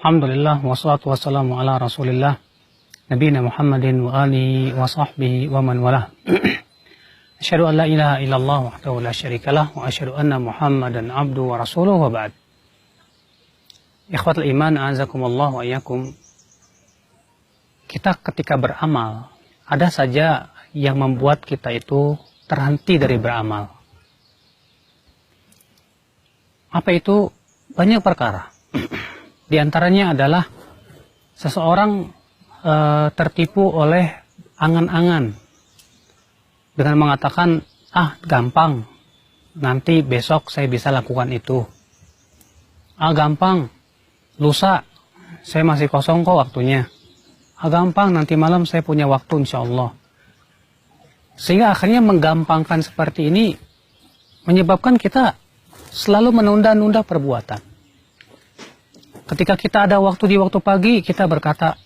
Alhamdulillah wassalatu wassalamu ala Rasulillah nabiyina Muhammadin wa alihi wa sahbihi wa man walah. Asyhadu an la ilaha illallah wahdahu la syarikalah wa asyhadu anna Muhammadan abduhu wa rasuluhu wa ba'd. Ikhwatul iman, a'azakumullah wa iyyakum. Kita ketika beramal, ada saja yang membuat kita itu terhenti dari beramal. Apa itu? Banyak perkara. Di antaranya adalah seseorang tertipu oleh angan-angan dengan mengatakan, gampang, nanti besok saya bisa lakukan itu. Gampang, lusa, saya masih kosong kok waktunya. Gampang, nanti malam saya punya waktu insya Allah. Sehingga akhirnya menggampangkan seperti ini menyebabkan kita selalu menunda-nunda perbuatan. Ketika kita ada waktu di waktu pagi, kita berkata,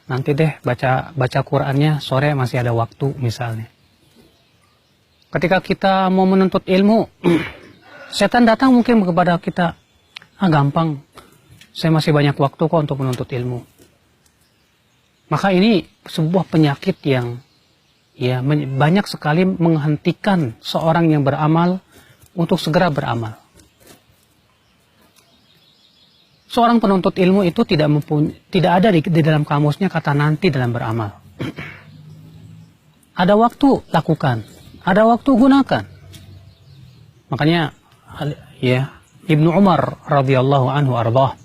nanti deh baca Qur'annya, sore masih ada waktu misalnya. Ketika kita mau menuntut ilmu, setan datang mungkin kepada kita, gampang, saya masih banyak waktu kok untuk menuntut ilmu. Maka ini sebuah penyakit yang banyak sekali menghentikan seorang yang beramal untuk segera beramal. Seorang penuntut ilmu itu tidak ada di dalam kamusnya kata nanti dalam beramal. Ada waktu, lakukan. Ada waktu, gunakan. Makanya Ibnu Umar radhiyallahu anhu ardhah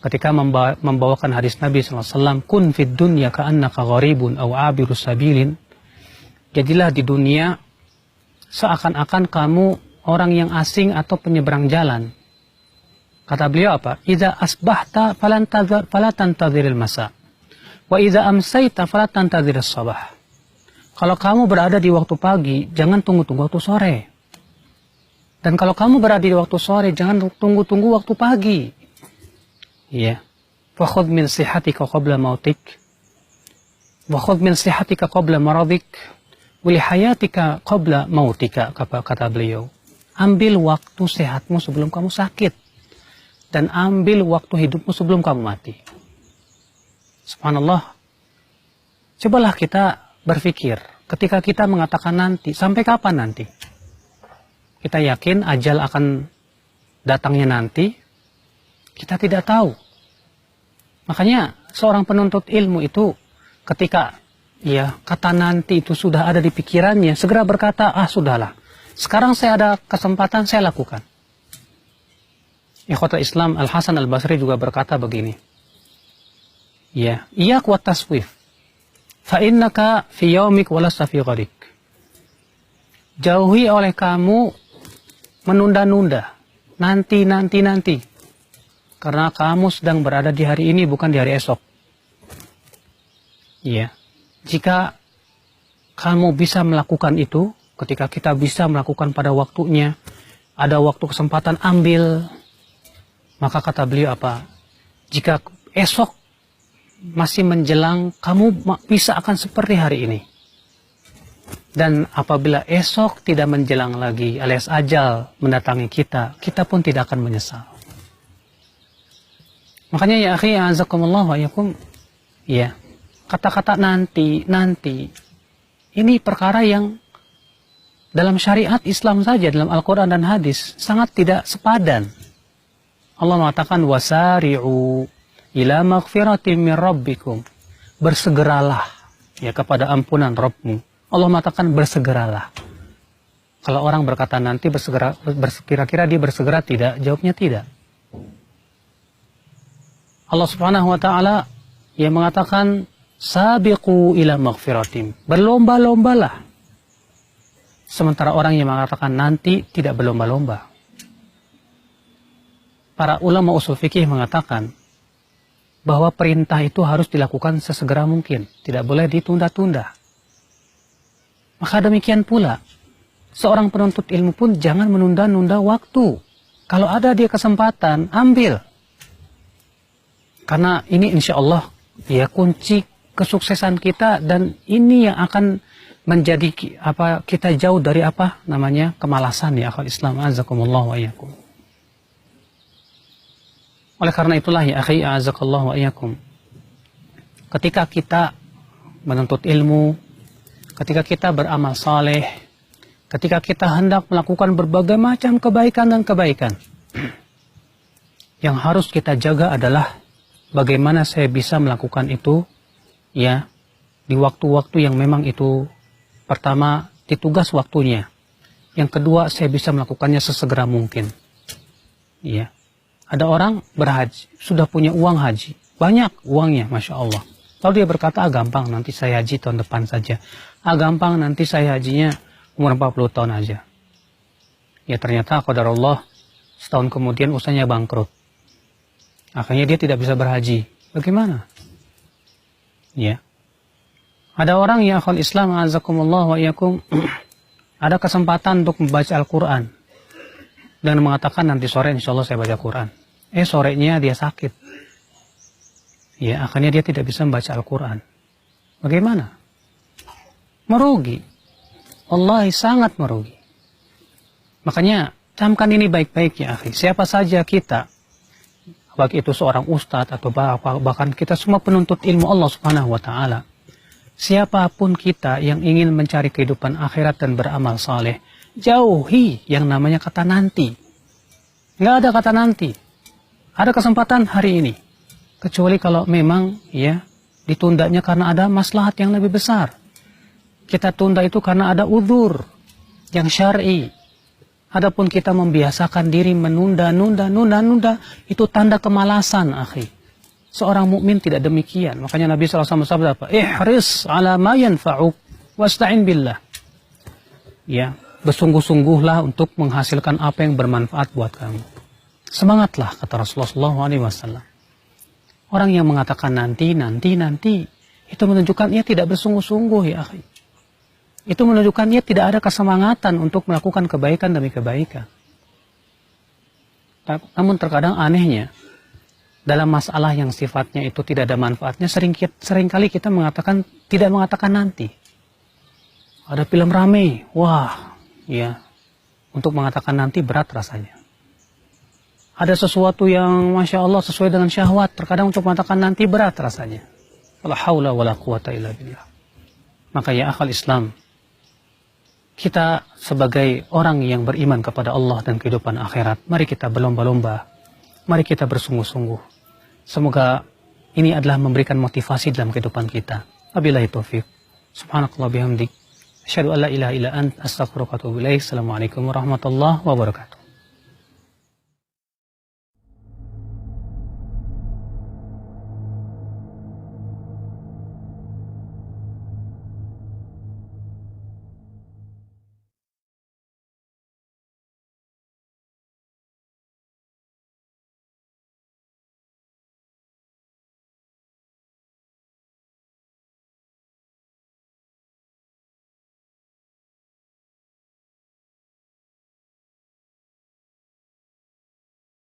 ketika membawakan hadis Nabi SAW, kun fid dunya ka'annaka gharibun aw abirus sabilin. Jadilah di dunia seakan-akan kamu orang yang asing atau penyeberang jalan. Kata beliau apa? Idza asbahta fala tantadhiril masa. Wa idza amsayta fala tantadhiris sabah. Kalau kamu berada di waktu pagi, jangan tunggu-tunggu waktu sore. Dan kalau kamu berada di waktu sore, jangan tunggu-tunggu waktu pagi. Iya. Wa khudh min sihatika qabla mautik. Wa khudh min sihatika qabla maradik. Wa li hayatika qabla mautika, kata beliau. Ambil waktu sehatmu sebelum kamu sakit. Dan ambil waktu hidupmu sebelum kamu mati. Subhanallah. Cobalah kita berpikir. Ketika kita mengatakan nanti, sampai kapan nanti? Kita yakin ajal akan datangnya nanti. Kita tidak tahu. Makanya seorang penuntut ilmu itu ketika kata nanti itu sudah ada di pikirannya, segera berkata, sudahlah. Sekarang saya ada kesempatan, saya lakukan. Ikhwatul Islam Al-Hasan Al-Basri juga berkata begini. Iyak wa taswif. Fa innaka fi yaumik walasta fi ghadik. Jauhi oleh kamu menunda-nunda. Nanti. Karena kamu sedang berada di hari ini, bukan di hari esok. Jika kamu bisa melakukan itu, ketika kita bisa melakukan pada waktunya, ada waktu kesempatan, ambil. Maka kata beliau apa? Jika esok masih menjelang, kamu bisa akan seperti hari ini. Dan apabila esok tidak menjelang lagi, alias ajal mendatangi kita, kita pun tidak akan menyesal. Makanya ya akhi, a'azakumullah wa iyyakum, kata-kata nanti, ini perkara yang dalam syariat Islam saja, dalam Al-Quran dan hadis, sangat tidak sepadan. Allah mengatakan, wasari'u ila maghfiratin min rabbikum. Bersegeralah kepada ampunan Rabbmu. Allah mengatakan bersegeralah. Kalau orang berkata nanti bersegera, kira-kira dia bersegera tidak? Jawabnya tidak. Allah Subhanahu wa taala mengatakan sabiqu ila maghfiratin. Berlomba-lombalah. Sementara orang yang mengatakan nanti tidak berlomba-lomba. Para ulama usul fikih mengatakan bahwa perintah itu harus dilakukan sesegera mungkin. Tidak boleh ditunda-tunda. Maka demikian pula, seorang penuntut ilmu pun jangan menunda-nunda waktu. Kalau ada dia kesempatan, ambil. Karena ini insya Allah kunci kesuksesan kita, dan ini yang akan menjadi kita jauh dari kemalasan ya akhwat Islam, azakumullah wa iyyakum. Oleh karena itulah ya akhi a'azakallahu wa iyyakum, ketika kita menuntut ilmu, ketika kita beramal saleh, ketika kita hendak melakukan berbagai macam kebaikan dan kebaikan, yang harus kita jaga adalah bagaimana saya bisa melakukan itu ya di waktu-waktu yang memang itu pertama ditugas waktunya. Yang kedua, saya bisa melakukannya sesegera mungkin. Ya. Ada orang berhaji, sudah punya uang haji, banyak uangnya, Masya Allah. Lalu dia berkata, gampang, nanti saya haji tahun depan saja. Gampang, nanti saya hajinya umur 40 tahun aja. Ya ternyata, qadarullah, setahun kemudian usahanya bangkrut. Akhirnya dia tidak bisa berhaji. Bagaimana? Ya. Ada orang ya akhul Islam, azakumullah wa iyyakum, ada kesempatan untuk membaca Al-Quran. Dan mengatakan nanti sore insya Allah saya baca Quran. Sorenya dia sakit. Ya, akhirnya dia tidak bisa membaca Al-Quran. Bagaimana? Merugi. Wallahi sangat merugi. Makanya, camkan ini baik-baik ya akhi. Siapa saja kita, baik itu seorang ustadz atau bahkan kita semua penuntut ilmu Allah Subhanahu wa Ta'ala. Siapapun kita yang ingin mencari kehidupan akhirat dan beramal saleh, jauhi yang namanya kata nanti. Nggak ada kata nanti. Ada kesempatan hari ini. Kecuali kalau memang ya ditundanya karena ada maslahat yang lebih besar. Kita tunda itu karena ada uzur yang syar'i. Adapun kita membiasakan diri menunda, itu tanda kemalasan, akhi. Seorang mukmin tidak demikian. Makanya Nabi SAW bersabda apa? Ihris ala ma yanfa'uk wasta'in billah. Ya, bersungguh-sungguhlah untuk menghasilkan apa yang bermanfaat buat kamu. Semangatlah, kata Rasulullah SAW. Orang yang mengatakan nanti, itu menunjukkan ia tidak bersungguh-sungguh ya akhi. Itu menunjukkan ia tidak ada kesemangatan untuk melakukan kebaikan demi kebaikan. Namun terkadang anehnya, dalam masalah yang sifatnya itu tidak ada manfaatnya, seringkali kita tidak mengatakan nanti. Ada film rame, wah, ya, untuk mengatakan nanti berat rasanya. Ada sesuatu yang Masya Allah sesuai dengan syahwat, terkadang untuk mengatakan nanti berat rasanya. La haula wa la quwata illa billah. Maka ya akhal Islam, kita sebagai orang yang beriman kepada Allah dan kehidupan akhirat, mari kita berlomba-lomba, mari kita bersungguh-sungguh. Semoga ini adalah memberikan motivasi dalam kehidupan kita. Wabillahi taufiq. Subhanakallah bihamdik. Asyhadu an la ilaha illa anta astaghfiruka wa atubu ilaik. Assalamualaikum warahmatullahi wabarakatuh.